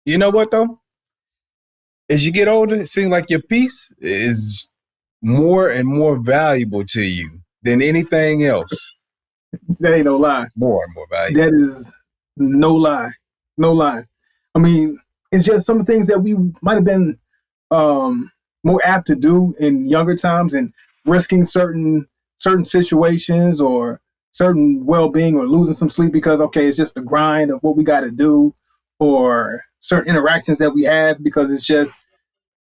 You know what though? As you get older, it seems like your peace is more and more valuable to you than anything else. That ain't no lie. More and more That valuable. is no lie. No lie. I mean, it's just some things that we might have been um, more apt to do in younger times and risking certain situations or certain well-being or losing some sleep because okay, it's just the grind of what we got to do or certain interactions that we have because it's just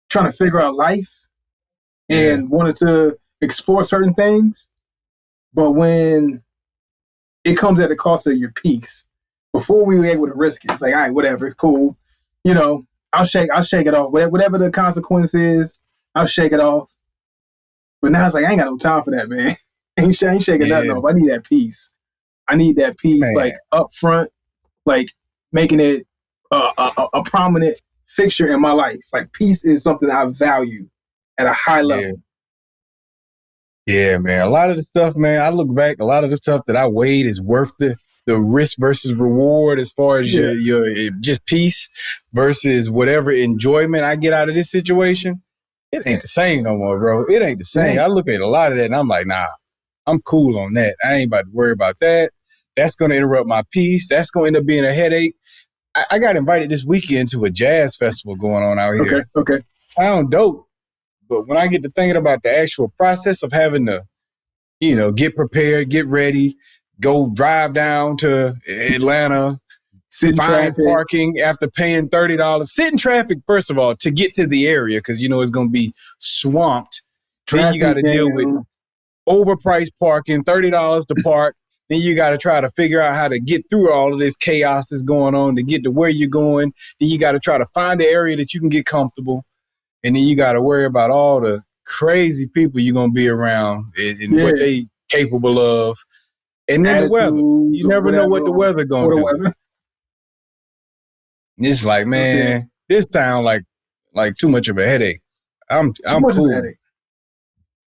trying to figure out life Yeah. and wanted to explore certain things. But when it comes at the cost of your peace, before we were able to risk it, it's like, all right, whatever, cool. You know, I'll shake it off. Whatever the consequence is, I'll shake it off. But now it's like, I ain't got no time for that, man. I ain't shaking nothing Yeah. off. I need that peace. I need that peace, Man. like up front, like making it a prominent fixture in my life. Like peace is something I value at a high Yeah. level. Yeah, man. A lot of the stuff, man, I look back, a lot of the stuff that I weighed is worth the risk versus reward as far as Yeah. your just peace versus whatever enjoyment I get out of this situation. It ain't the same no more, bro. It ain't the same. Yeah. I look at a lot of that and I'm like, nah, I'm cool on that. I ain't about to worry about that. That's going to interrupt my peace. That's going to end up being a headache. I got invited this weekend to a jazz festival going on out Okay. here. Okay. Sound dope. But when I get to thinking about the actual process of having to, get prepared, get ready, go drive down to Atlanta, Sit in find traffic. parking after paying $30, sit in traffic, first of all, to get to the area, because it's going to be swamped. Then you got Traffic to deal with jam. overpriced parking, $30 to park. Then you got to try to figure out how to get through all of this chaos that's going on to get to where you're going. Then you got to try to find the area that you can get comfortable. And then you got to worry about all the crazy people you're going to be around and Yeah. what they capable of. And then the weather. Attitudes You or never know whatever what the weather or going the to do. weather. It's like, I'm saying man, this sound like too much of a headache. too I'm much of a cool. headache.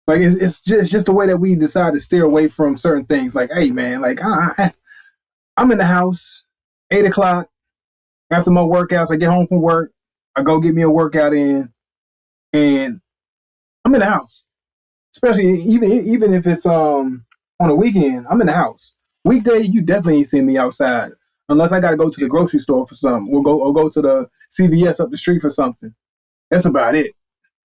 Like it's just the way that we decide to steer away from certain things. Like, hey man, like I'm in the house, 8 o'clock after my workouts. I get home from work, I go get me a workout in, and I'm in the house. Especially even if it's on a weekend, I'm in the house. Weekday, you definitely ain't seeing me outside unless I got to go to the grocery store for something, or go to the CVS up the street for something. That's about it.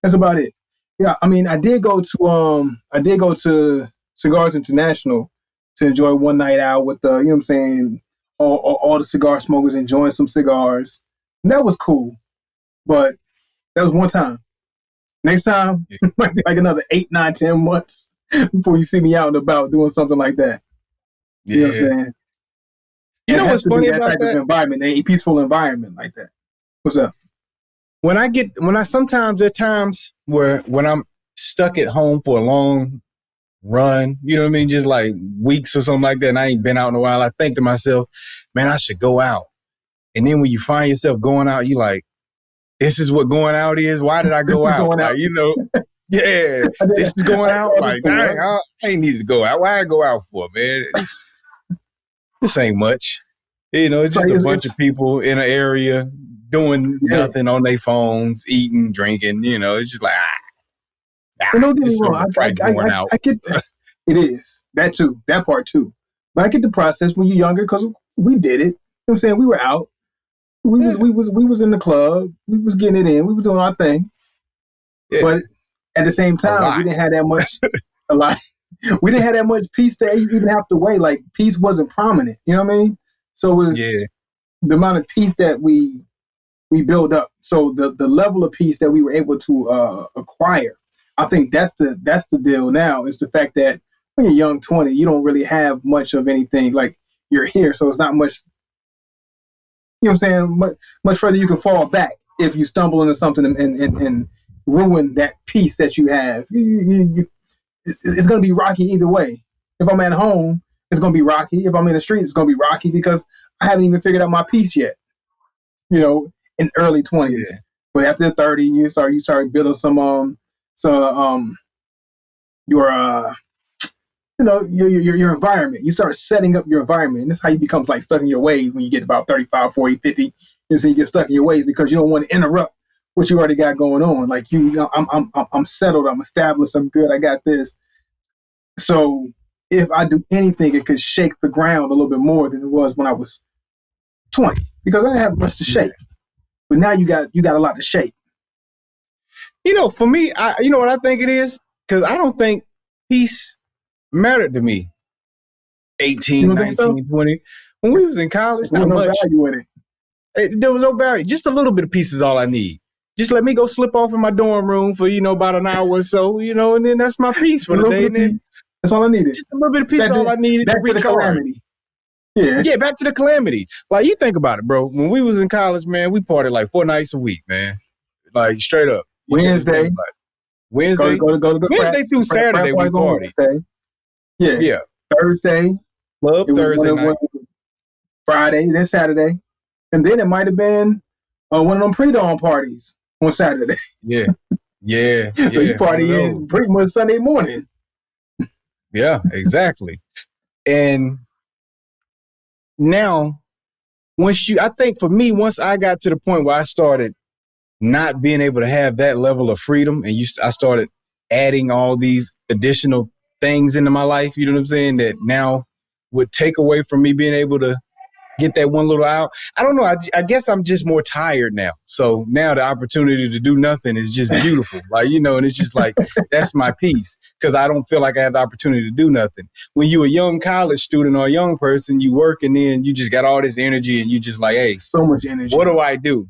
That's about it. Yeah, I mean, I did go to Cigars International to enjoy one night out with the, you know what I'm saying, all the cigar smokers enjoying some cigars. And that was cool, but that was one time. Next time might be like another 8, 9, 10 months before you see me out and about doing something like that. You know what Yeah. I'm saying? You And it know has what's to be funny that about type of that? environment, a peaceful environment like that. What's up? When I sometimes there are times where when I'm stuck at home for a long run, you know what I mean? Just like weeks or something like that, and I ain't been out in a while, I think to myself, man, I should go out. And then when you find yourself going out, you like, this is what going out is. Why did I This go is out? going Like, out. yeah, this is going I out. saw this Like, dang, for. I ain't need to go out. Why I go out for, man? This ain't much. It's It's like just a bunch of it's people in an area doing yeah. nothing on their phones, eating, drinking. It's just like, And don't get me it's wrong, overpriced going out. I get that. It is that too, that part too. But I get the process when you're younger because we did it. You know what I'm saying? We were out. Yeah, We was in the club. We was getting it in. We was doing our thing. yeah, But at the same a time, we lot. didn't have that much. A lot. We didn't have that much peace to even have to weigh. Like peace wasn't prominent. You know what I mean? So it was Yeah, the amount of peace that we build up. So the level of peace that we were able to acquire, I think that's the deal now. Is the fact that when you're young, 20, you don't really have much of anything. Like you're here, so it's not much. You know what I'm saying? Much further you can fall back if you stumble into something and ruin that peace that you have. It's going to be rocky either way. If I'm at home, it's going to be rocky. If I'm in the street, it's going to be rocky because I haven't even figured out my peace yet. You know, in early 20s. yeah, But after 30, you start building some your your environment. You start setting up your environment. And this is how you become like stuck in your ways when you get about 35, 40, 50. So you get stuck in your ways because you don't want to interrupt what you already got going on. Like I'm settled, I'm established, I'm good, I got this. So if I do anything, it could shake the ground a little bit more than it was when I was 20 because I didn't have much to shake. But now you got a lot to shake. For me, you know what I think it is? Because I don't think peace mattered to me. 18, 19, so? 20. When we was in college, not much. Value in it. There was no value. Just a little bit of peace is all I need. Just let me go slip off in my dorm room for, about an hour or so, and then that's my peace for the day. And then that's all I needed. Just a little bit of peace is all I needed to recharge. The calamity. Yeah, back to the calamity. Like, you think about it, bro. When we was in college, man, we partied like 4 nights a week, man. Like, straight up. Wednesday. Wednesday. Go to the Wednesday through Saturday we party. Yeah. Thursday. Club Thursday night. Friday, then Saturday. And then it might have been one of them pre-dawn parties on Saturday. Yeah. So you party in pretty much Sunday morning. Yeah, exactly. And now, I think for me, once I got to the point where I started not being able to have that level of freedom, and I started adding all these additional things into my life, you know what I'm saying, that now would take away from me being able to get that one little out. I don't know. I guess I'm just more tired now. So now the opportunity to do nothing is just beautiful. Like, and it's just like, that's my peace because I don't feel like I have the opportunity to do nothing. When you're a young college student or a young person, you work and then you just got all this energy and you just like, hey, so much energy. What do I do?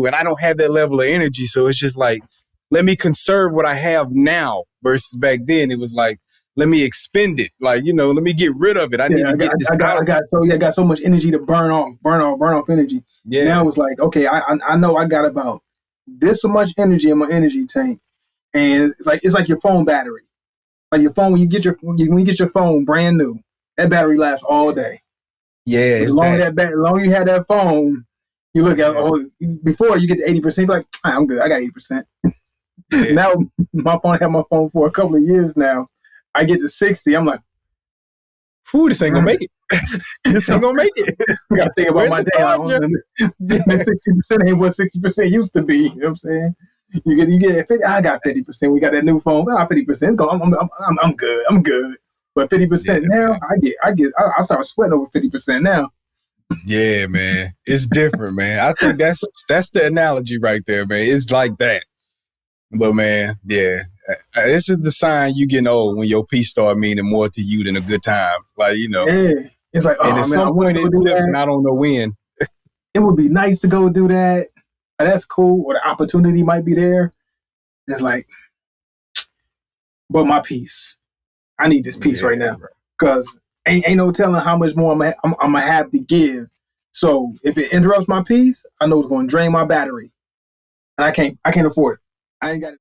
And I don't have that level of energy. So it's just like, let me conserve what I have now versus back then. It was like, let me expend it. Like, let me get rid of it. I need to get this out. I got so much energy to burn off energy. Yeah. Now it's like, okay, I know I got about this much energy in my energy tank. And it's like your phone battery. Like your phone, when you get your phone brand new, that battery lasts all day. Yeah. As long as you have that phone, you look at before you get to 80%, you're like, I'm good. I got 80%. Yeah. Now I have my phone for a couple of years now. I get to 60, I'm like, this ain't gonna make it. This ain't gonna make it. I gotta think about my day. That 60% ain't what 60% used to be. You know what I'm saying? You get 50. I got 50%. We got that new phone. 50%. It's going. I'm good. I'm good. But 50% now, I start sweating over 50% now. Yeah, man, it's different, man. I think that's the analogy right there, man. It's like that. But man, yeah. This is the sign you getting old when your peace start meaning more to you than a good time. Like, Yeah. It's like, and at some point it flips and I don't know when. It would be nice to go do that. That's cool. Or the opportunity might be there. It's like, but my peace. I need this peace right now. Because ain't no telling how much more I'm gonna have to give. So if it interrupts my peace, I know it's gonna drain my battery. And I can't afford it. I ain't got it.